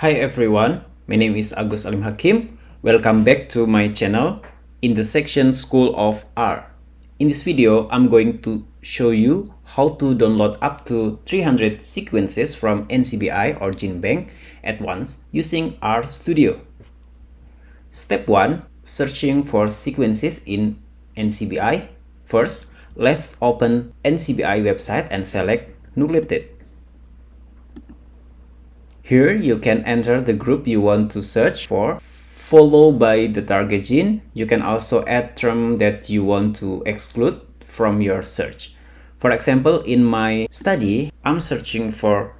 Hi everyone, my name is Agus Alim Hakim. Welcome back to my channel in the section School of R. In this video, I'm going to show you how to download up to 300 sequences from NCBI or GenBank at once using RStudio. Step 1. Searching for sequences in NCBI. First, let's open NCBI website and select Nucleated. Here you can enter the group you want to search for, followed by the target gene. You can also add terms that you want to exclude from your search. For example, in my study, I'm searching for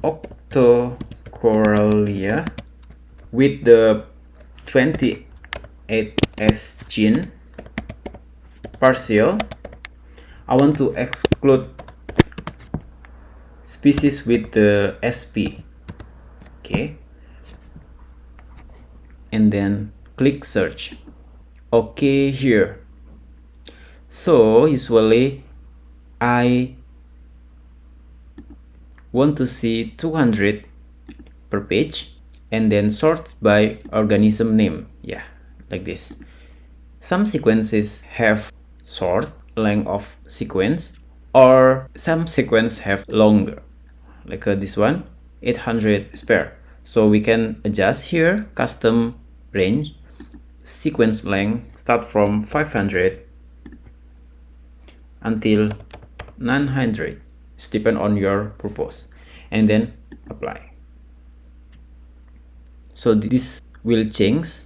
Octocorallia with the 28S gene, partial. I want to exclude species with the SP. Okay, and then click search. Okay, here. So usually I want to see 200 per page and then sort by organism name. Yeah, like this. Some sequences have short length of sequence, or some sequence have longer, like this one, 800 spare. So we can adjust here, custom range, sequence length start from 500 until 900. It's depend on your purpose, and then apply. So this will change.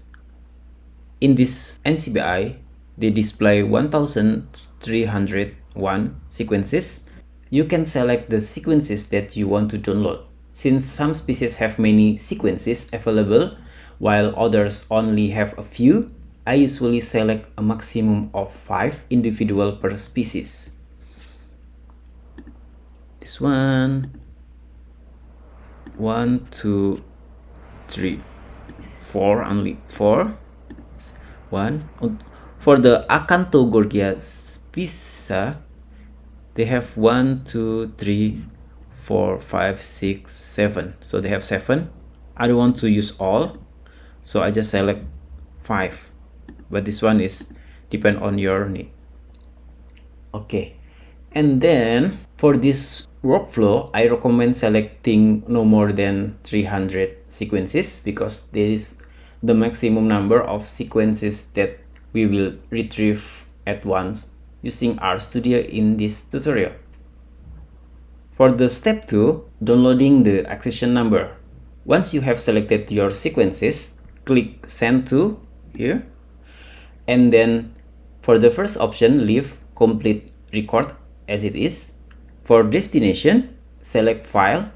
In this NCBI, they display 1301 sequences. You can select the sequences that you want to download. Since some species have many sequences available, while others only have a few, I usually select a maximum of 5 individual per species. This one, 1, 2, 3, 4, only 4. 1. For the Octocorallia species, they have 1, 2, 3, 4, 5, 6, 7. So they have 7. I don't want to use all, so I just select 5. But this one is depend on your need. Okay, and then for this workflow, I recommend selecting no more than 300 sequences, because this is the maximum number of sequences that we will retrieve at once using RStudio in this tutorial. For the step 2, downloading the accession number. Once you have selected your sequences, click send to here, and then for the first option, leave complete record as it is. For destination, select file.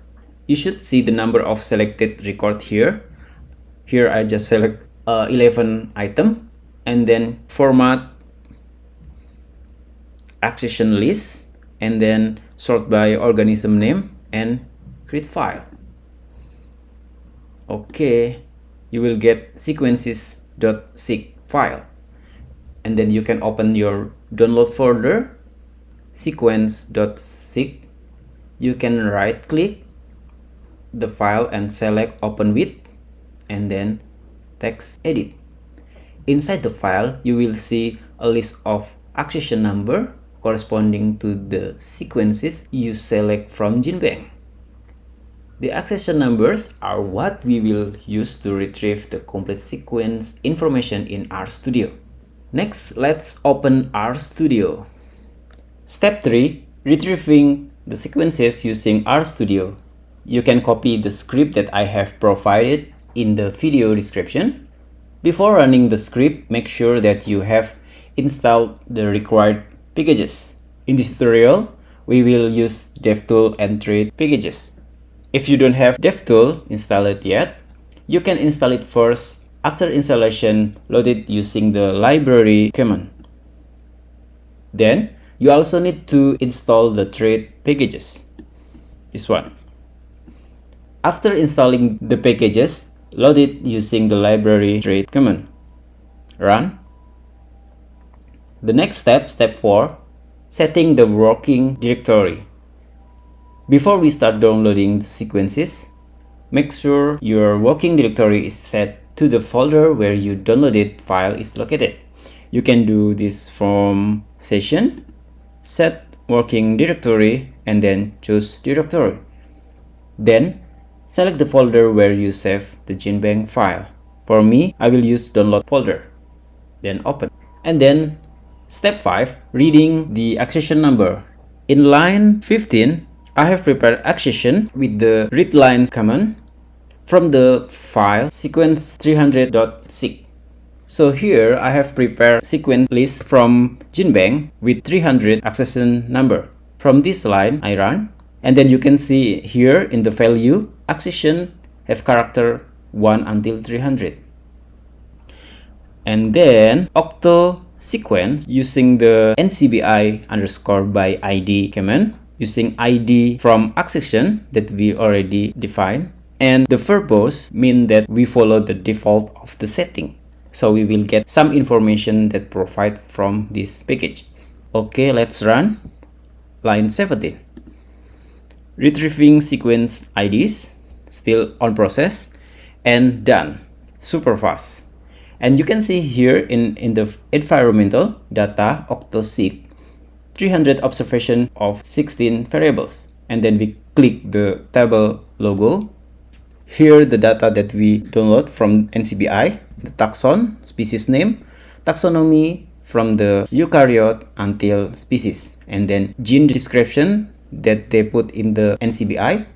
You should see the number of selected record here. Here I just select 11 item, and then format accession list, and then sort by organism name and create file. Okay, you will get sequences.sig file, and then you can open your download folder, sequence.sig. You can right click the file and select open with, and then text edit. Inside the file, you will see a list of accession number corresponding to the sequences you select from GenBank. The accession numbers are what we will use to retrieve the complete sequence information in RStudio. Next, let's open RStudio. Step 3. Retrieving the sequences using RStudio. You can copy the script that I have provided in the video description. Before running the script, make sure that you have installed the required packages. In this tutorial, we will use devtools and rRNA. If you don't have devtools installed yet, you can install it first. After installation, load it using the library command. Then, you also need to install the rRNA packages. This one. After installing the packages, load it using the library rRNA command. Run. The next step, step 4, setting the working directory. Before we start downloading the sequences, make sure your working directory is set to the folder where your downloaded file is located. You can do this from session, set working directory, and then choose directory. Then select the folder where you save the GenBank file. For me, I will use download folder. Then open. And then step 5, reading the accession number. In line 15, I have prepared accession with the readLines command from the file sequence 300.sig. So here I have prepared sequence list from GenBank with 300 accession number. From this line, I run, and then you can see here in the value, accession have character 1 until 300. And then octo sequence using the NCBI underscore by ID command, using ID from accession that we already defined. And the verbose mean that we follow the default of the setting. So we will get some information that provide from this package. Okay, let's run. Line 17. Retrieving sequence IDs, still on process, and done. Super fast. And you can see here in the environmental data octosig 300 observation of 16 variables. And then we click the table logo. Here the data that we download from NCBI, the taxon, species name, taxonomy from the eukaryote until species, and then gene description that they put in the NCBI,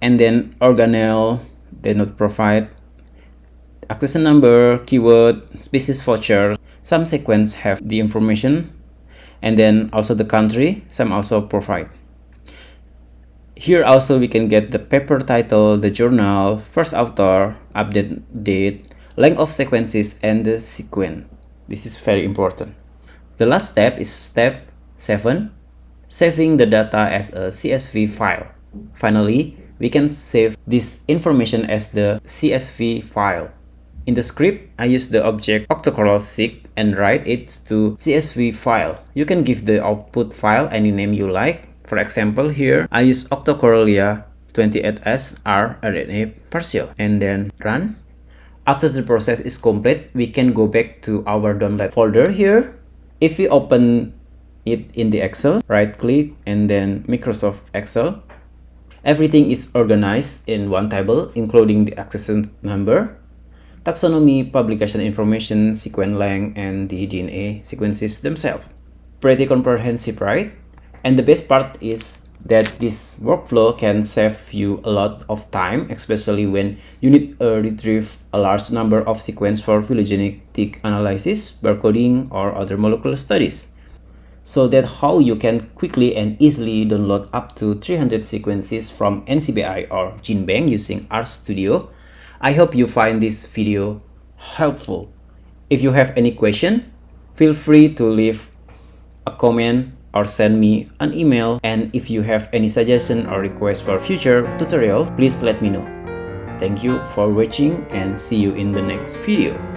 and then organelle they not provide, accession number, keyword, species voucher. Some sequence have the information, and then also the country, some also provide. Here also we can get the paper title, the journal, first author, update date, length of sequences, and the sequence. This is very important. The last step is step 7, saving the data as a CSV file. Finally, we can save this information as the CSV file. In the script, I use the object Octocorallia and write it to CSV file. You can give the output file any name you like. For example, here I use Octocorallia 28S rRNA partial, and then run. After the process is complete, we can go back to our download folder here. If we open it in the Excel, right click and then Microsoft Excel. Everything is organized in one table, including the accession number, taxonomy, publication information, sequence length, and the DNA sequences themselves. Pretty comprehensive, right? And the best part is that this workflow can save you a lot of time, especially when you need to retrieve a large number of sequences for phylogenetic analysis, barcoding, or other molecular studies. So that's how you can quickly and easily download up to 300 sequences from NCBI or GenBank using RStudio. I hope you find this video helpful. If you have any question, feel free to leave a comment or send me an email, and if you have any suggestion or request for future tutorial, please let me know. Thank you for watching and see you in the next video.